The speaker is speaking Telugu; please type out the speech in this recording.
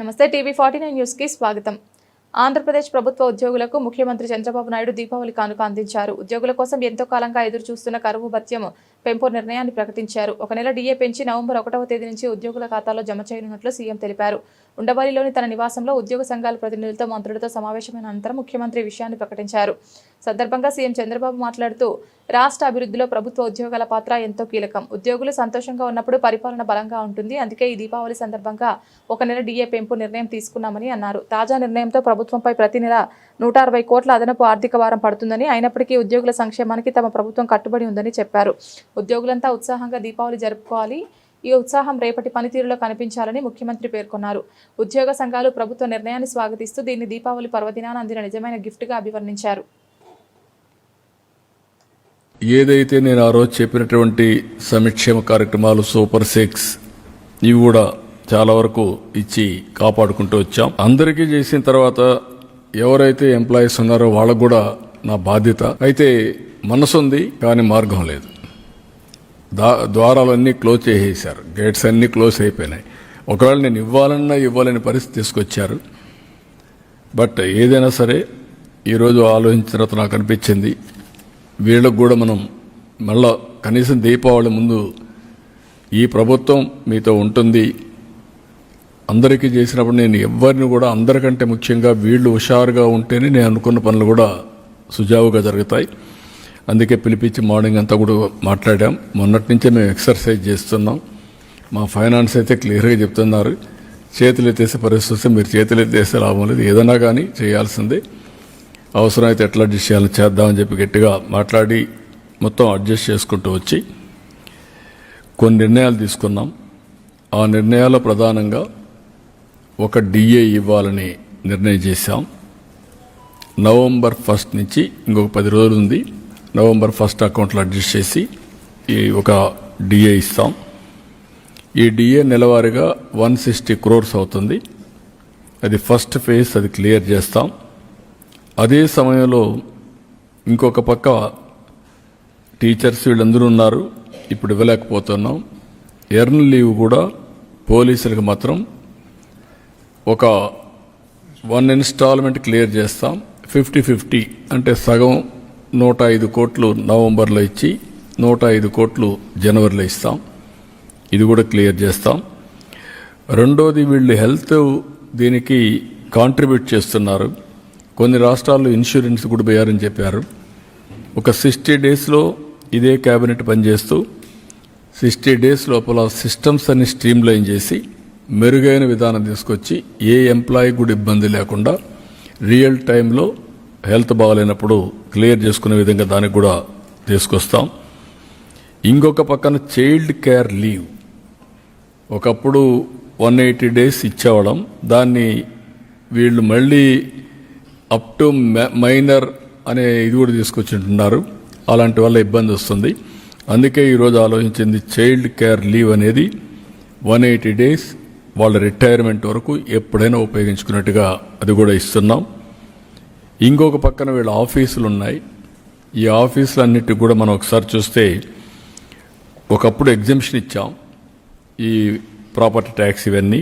నమస్తే టీవీ49 న్యూస్ కి స్వాగతం. ఆంధ్రప్రదేశ్ ప్రభుత్వ ఉద్యోగులకు ముఖ్యమంత్రి చంద్రబాబు నాయుడు దీపావళి కానుక అందించారు. ఉద్యోగుల కోసం ఎంతో కాలంగా ఎదురు చూస్తున్న కరువు భత్యం పెంపు నిర్ణయాన్ని ప్రకటించారు. ఒక నెల డీఏ పెంచి నవంబర్ 1వ తేదీ నుంచి ఉద్యోగుల ఖాతాలో జమ చేయనున్నట్లు సీఎం తెలిపారు. ఉండవల్లిలోని తన నివాసంలో ఉద్యోగ సంఘాల ప్రతినిధులతో మంత్రులతో సమావేశమైన అనంతరం ముఖ్యమంత్రి విషయాన్ని ప్రకటించారు. సందర్భంగా సీఎం చంద్రబాబు మాట్లాడుతూ రాష్ట్ర అభివృద్ధిలో ప్రభుత్వ ఉద్యోగాల పాత్ర ఎంతో కీలకం. ఉద్యోగులు సంతోషంగా ఉన్నప్పుడు పరిపాలన బలంగా ఉంటుంది. అందుకే ఈ దీపావళి సందర్భంగా ఒక నెల డీఏ పెంపు నిర్ణయం తీసుకున్నామని అన్నారు. తాజా నిర్ణయంతో ప్రభుత్వంపై ప్రతి నెల 160 కోట్ల అదనపు ఆర్థిక భారం పడుతుందని, అయినప్పటికీ ఉద్యోగుల సంక్షేమానికి తమ ప్రభుత్వం కట్టుబడి ఉందని చెప్పారు. ఉద్యోగులంతా ఉత్సాహంగా దీపావళి జరుపుకోవాలి. ఈ ఉత్సాహం రేపటి పనితీరులో కనిపించాలని ముఖ్యమంత్రి పేర్కొన్నారు. ఉద్యోగ సంఘాలు ప్రభుత్వ నిర్ణయాన్ని స్వాగతిస్తూ దీన్ని దీపావళి పర్వదినాన అందిన నిజమైన గిఫ్ట్గా అభివర్ణించారు. ఏదైతే నేను ఆ రోజు చెప్పినటువంటి సంక్షేమ కార్యక్రమాలు సూపర్ 6 ఇవి కూడా చాలా వరకు ఇచ్చి కాపాడుకుంటూ వచ్చాం. అందరికీ చేసిన తర్వాత ఎవరైతే ఎంప్లాయీస్ ఉన్నారో వాళ్ళకు కూడా నా బాధ్యత. అయితే మనసు ఉంది కానీ మార్గం లేదు. ద్వారాలన్నీ క్లోజ్ చేసేసారు, గేట్స్ అన్నీ క్లోజ్ అయిపోయినాయి. ఒకవేళ నేను ఇవ్వాలని పరిస్థితి తీసుకొచ్చారు. బట్ ఏదైనా సరే ఈరోజు ఆలోచించిన తర్వాత నాకు అనిపించింది వీళ్ళకు కూడా మనం మళ్ళా కనీసం దీపావళి ముందు ఈ ప్రభుత్వం మీతో ఉంటుంది, అందరికీ చేసినప్పుడు నేను ఎవరిని కూడా అందరికంటే ముఖ్యంగా వీళ్ళు హుషారుగా ఉంటేనే నేను అనుకున్న పనులు కూడా సుజావుగా జరుగుతాయి. అందుకే పిలిపించి మార్నింగ్ అంతా కూడా మాట్లాడాం. మొన్నటి నుంచే మేము ఎక్సర్సైజ్ చేస్తున్నాం. మా ఫైనాన్స్ అయితే క్లియర్గా చెప్తున్నారు, చేతులు ఎత్తేసే పరిస్థితి వస్తే మీరు చేతులు ఎత్తేసే లాభం లేదు, ఏదైనా కానీ చేయాల్సిందే, అవసరమైతే ఎట్లా అడ్జస్ట్ చేయాలో చేద్దామని చెప్పి గట్టిగా మాట్లాడి మొత్తం అడ్జస్ట్ చేసుకుంటూ వచ్చి కొన్ని నిర్ణయాలు తీసుకున్నాం. ఆ నిర్ణయాల్లో ప్రధానంగా ఒక డిఏ ఇవ్వాలని నిర్ణయం చేశాం. నవంబర్ 1 నుంచి ఇంకొక 10 రోజులు ఉంది. నవంబర్ 1 అకౌంట్లో అడ్జస్ట్ చేసి ఈ ఒక డిఏ ఇస్తాం. ఈ డిఏ నెలవారీగా 160 crores అవుతుంది. అది ఫస్ట్ ఫేజ్, అది క్లియర్ చేస్తాం. అదే సమయంలో ఇంకొక పక్క టీచర్స్ వీళ్ళందరూ ఉన్నారు, ఇప్పుడు ఇవ్వలేకపోతున్నాం. ఎర్న్ లీవ్ కూడా పోలీసులకు మాత్రం ఒక 1 ఇన్స్టాల్మెంట్ క్లియర్ చేస్తాం. 50-50 అంటే సగం 105 కోట్లు నవంబర్లో ఇచ్చి 105 కోట్లు జనవరిలో ఇస్తాం. ఇది కూడా క్లియర్ చేస్తాం. రెండోది వీళ్ళు హెల్త్ దీనికి కాంట్రిబ్యూట్ చేస్తున్నారు. కొన్ని రాష్ట్రాల్లో ఇన్సూరెన్స్ కూడా వేయాలని చెప్పారు. ఒక 60 డేస్లో ఇదే క్యాబినెట్ పనిచేస్తూ 60 డేస్ లోపల సిస్టమ్స్ అన్ని స్ట్రీమ్లైన్ చేసి మెరుగైన విధానం తీసుకొచ్చి ఏ ఎంప్లాయీ కూడా ఇబ్బంది లేకుండా రియల్ టైంలో హెల్త్ బాగాలేనప్పుడు క్లియర్ చేసుకునే విధంగా దానికి కూడా తీసుకొస్తాం. ఇంకొక పక్కన చైల్డ్ కేర్ లీవ్ ఒకప్పుడు 180 డేస్ ఇచ్చేవాళ్ళం, దాన్ని వీళ్ళు మళ్ళీ అప్ టు మైనర్ అనే ఇది కూడా తీసుకొచ్చింటున్నారు. అలాంటి వల్ల ఇబ్బంది వస్తుంది. అందుకే ఈరోజు ఆలోచించింది చైల్డ్ కేర్ లీవ్ అనేది 180 డేస్ వాళ్ళ రిటైర్మెంట్ వరకు ఎప్పుడైనా ఉపయోగించుకున్నట్టుగా అది కూడా ఇస్తున్నాం. ఇంకొక పక్కన వీళ్ళ ఆఫీసులు ఉన్నాయి. ఈ ఆఫీసులన్నిటికి కూడా మనం ఒకసారి చూస్తే ఒకప్పుడు ఎగ్జంప్షన్ ఇచ్చాం, ఈ ప్రాపర్టీ ట్యాక్స్ ఇవన్నీ.